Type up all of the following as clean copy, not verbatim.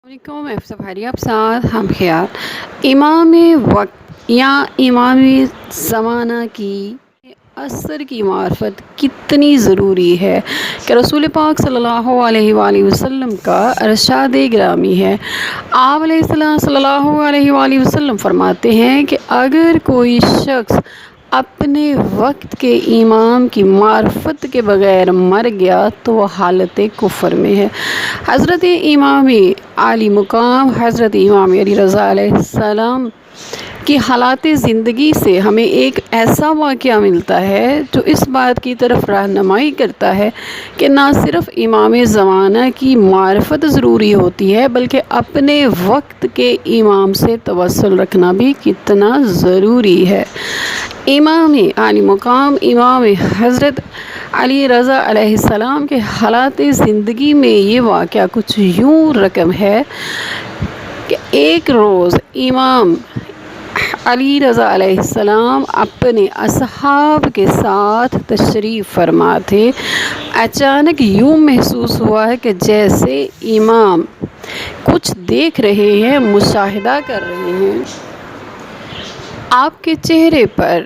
علیکم میں سفاری آپ ساتھ ہم خیال امام وقت یا امام زمانہ کی عصر کی معرفت کتنی ضروری ہے کہ رسول پاک صلی اللہ علیہ وآلہ وسلم کا ارشاد گرامی ہے۔ آپ علیہ السلام صلی اللہ علیہ وآلہ وسلم فرماتے ہیں کہ اگر کوئی شخص اپنے وقت کے امام کی معرفت کے بغیر مر گیا تو وہ حالت کفر میں ہے۔ حضرت امام عالی مقام حضرت امام علی رضا علیہ السلام کی حالات زندگی سے ہمیں ایک ایسا واقعہ ملتا ہے جو اس بات کی طرف رہنمائی کرتا ہے کہ نہ صرف امام زمانہ کی معرفت ضروری ہوتی ہے بلکہ اپنے وقت کے امام سے توسل رکھنا بھی کتنا ضروری ہے۔ امام عالی مقام امام حضرت علی رضا علیہ السلام کے حالات زندگی میں یہ واقعہ کچھ یوں رقم ہے کہ ایک روز امام علی رضا علیہ السلام اپنے اصحاب کے ساتھ تشریف فرما تھے۔ اچانک یوں محسوس ہوا ہے کہ جیسے امام کچھ دیکھ رہے ہیں، مشاہدہ کر رہے ہیں۔ آپ کے چہرے پر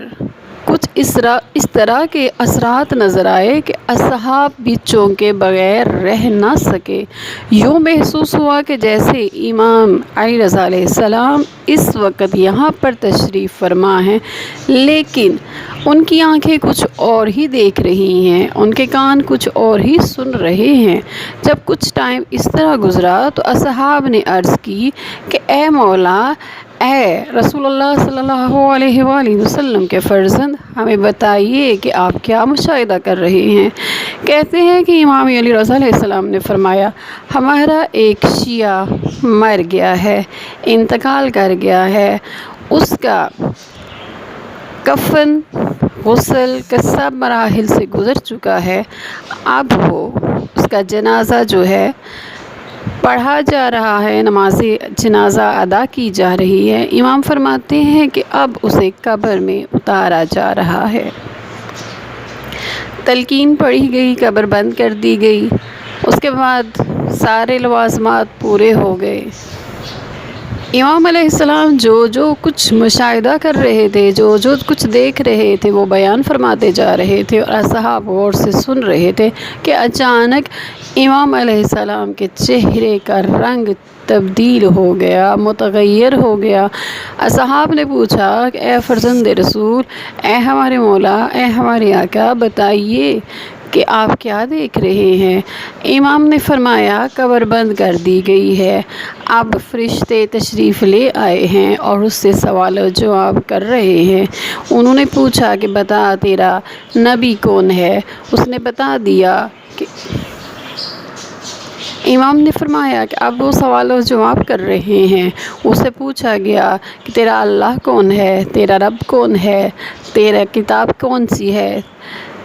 کچھ اس طرح کے اثرات نظر آئے کہ اصحاب بھی چونکے بغیر رہ نہ سکے۔ یوں محسوس ہوا کہ جیسے امام علی رضا علیہ السلام اس وقت یہاں پر تشریف فرما ہیں، لیکن ان کی آنکھیں کچھ اور ہی دیکھ رہی ہیں، ان کے کان کچھ اور ہی سن رہے ہیں۔ جب کچھ ٹائم اس طرح گزرا تو اصحاب نے عرض کی کہ اے مولا، اے رسول اللہ صلی اللہ علیہ وآلہ وسلم کے فرزند، ہمیں بتائیے کہ آپ کیا مشاہدہ کر رہے ہیں۔ کہتے ہیں کہ امام علی رضا علیہ السلام نے فرمایا، ہمارا ایک شیعہ مر گیا ہے، انتقال کر گیا ہے، اس کا کفن غسل کا سب مراحل سے گزر چکا ہے، اب وہ اس کا جنازہ جو ہے پڑھا جا رہا ہے، نماز جنازہ ادا کی جا رہی ہے۔ امام فرماتے ہیں کہ اب اسے قبر میں اتارا جا رہا ہے۔ تلقین پڑھی گئی، قبر بند کر دی گئی، اس کے بعد سارے لوازمات پورے ہو گئے۔ امام علیہ السلام جو کچھ مشاہدہ کر رہے تھے، جو کچھ دیکھ رہے تھے وہ بیان فرماتے جا رہے تھے اور اصحاب غور سے سن رہے تھے کہ اچانک امام علیہ السلام کے چہرے کا رنگ تبدیل ہو گیا، متغیر ہو گیا۔ اصحاب نے پوچھا کہ اے فرزند رسول، اے ہمارے مولا، اے ہمارے آقا، بتائیے کہ آپ کیا دیکھ رہے ہیں۔ امام نے فرمایا، قبر بند کر دی گئی ہے، اب فرشتے تشریف لے آئے ہیں اور اس سے سوال و جواب کر رہے ہیں۔ انہوں نے پوچھا کہ بتا تیرا نبی کون ہے؟ اس نے بتا دیا کہ امام نے فرمایا کہ اب وہ سوال و جواب کر رہے ہیں۔ اسے پوچھا گیا کہ تیرا اللہ کون ہے؟ تیرا رب کون ہے؟ تیرا کتاب کون سی ہے؟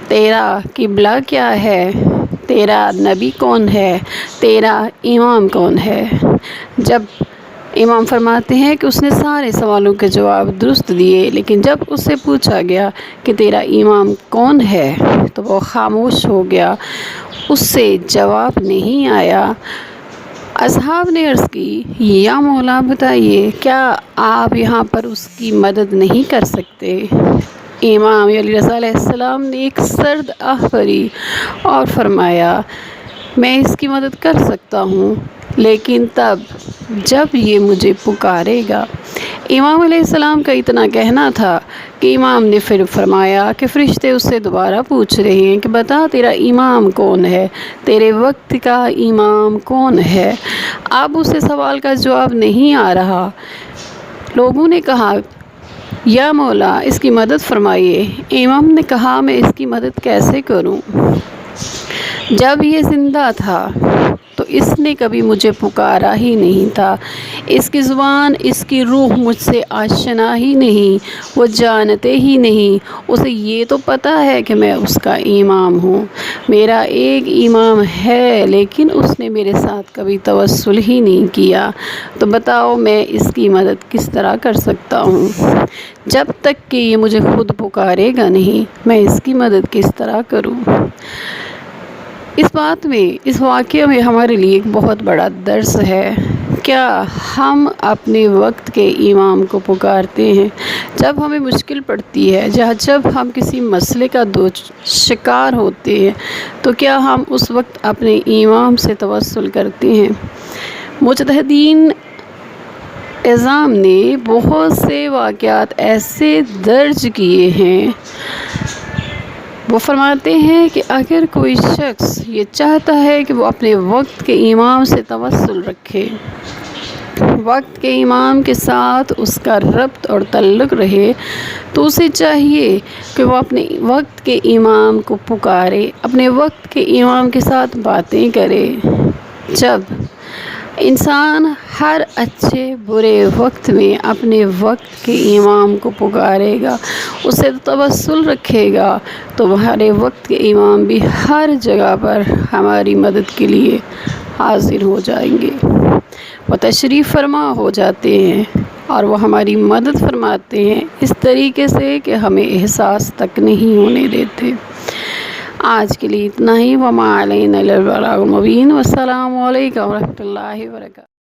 تیرا قبلہ کیا ہے؟ تیرا نبی کون ہے؟ تیرا امام کون ہے؟ جب امام فرماتے ہیں کہ اس نے سارے سوالوں کے جواب درست دیے، لیکن جب اس سے پوچھا گیا کہ تیرا امام کون ہے تو وہ خاموش ہو گیا، اس سے جواب نہیں آیا۔ اصحاب نے عرض کی، یا مولا بتائیے، کیا آپ یہاں پر اس کی مدد نہیں کر سکتے؟ امام علی رضا علیہ السلام نے ایک سرد آہ بھری اور فرمایا، میں اس کی مدد کر سکتا ہوں، لیکن تب جب یہ مجھے پکارے گا۔ امام علیہ السلام کا اتنا کہنا تھا کہ امام نے پھر فرمایا کہ فرشتے اس سے دوبارہ پوچھ رہے ہیں کہ بتا تیرا امام کون ہے؟ تیرے وقت کا امام کون ہے؟ اب اسے سوال کا جواب نہیں آ رہا۔ لوگوں نے کہا، یا مولا اس کی مدد فرمائیے۔ امام نے کہا، میں اس کی مدد کیسے کروں؟ جب یہ زندہ تھا تو اس نے کبھی مجھے پکارا ہی نہیں تھا، اس کی زبان، اس کی روح مجھ سے آشنا ہی نہیں، وہ جانتے ہی نہیں۔ اسے یہ تو پتہ ہے کہ میں اس کا امام ہوں، میرا ایک امام ہے، لیکن اس نے میرے ساتھ کبھی توسل ہی نہیں کیا، تو بتاؤ میں اس کی مدد کس طرح کر سکتا ہوں؟ جب تک کہ یہ مجھے خود پکارے گا نہیں، میں اس کی مدد کس طرح کروں؟ اس بات میں، اس واقعے میں ہمارے لیے ایک بہت بڑا درس ہے کیا ہم اپنے وقت کے امام کو پکارتے ہیں؟ جب ہمیں مشکل پڑتی ہے، جب ہم کسی مسئلے کا شکار ہوتے ہیں، تو کیا ہم اس وقت اپنے امام سے توسل کرتے ہیں؟ مجتہدین اعظام نے بہت سے واقعات ایسے درج کیے ہیں۔ وہ فرماتے ہیں کہ اگر کوئی شخص یہ چاہتا ہے کہ وہ اپنے وقت کے امام سے توسل رکھے، وقت کے امام کے ساتھ اس کا ربط اور تعلق رہے، تو اسے چاہیے کہ وہ اپنے وقت کے امام کو پکارے، اپنے وقت کے امام کے ساتھ باتیں کرے۔ جب انسان ہر اچھے برے وقت میں اپنے وقت کے امام کو پکارے گا، اسے توسل رکھے گا، تو ہمارے وقت کے امام بھی ہر جگہ پر ہماری مدد کے لیے حاضر ہو جائیں گے، وہ تشریف فرما ہو جاتے ہیں اور وہ ہماری مدد فرماتے ہیں اس طریقے سے کہ ہمیں احساس تک نہیں ہونے دیتے۔ آج کے لیے اتنا ہی۔ وما علینا الا البلاغ المبین۔ والسلام علیکم ورحمۃ اللہ وبرکاتہ۔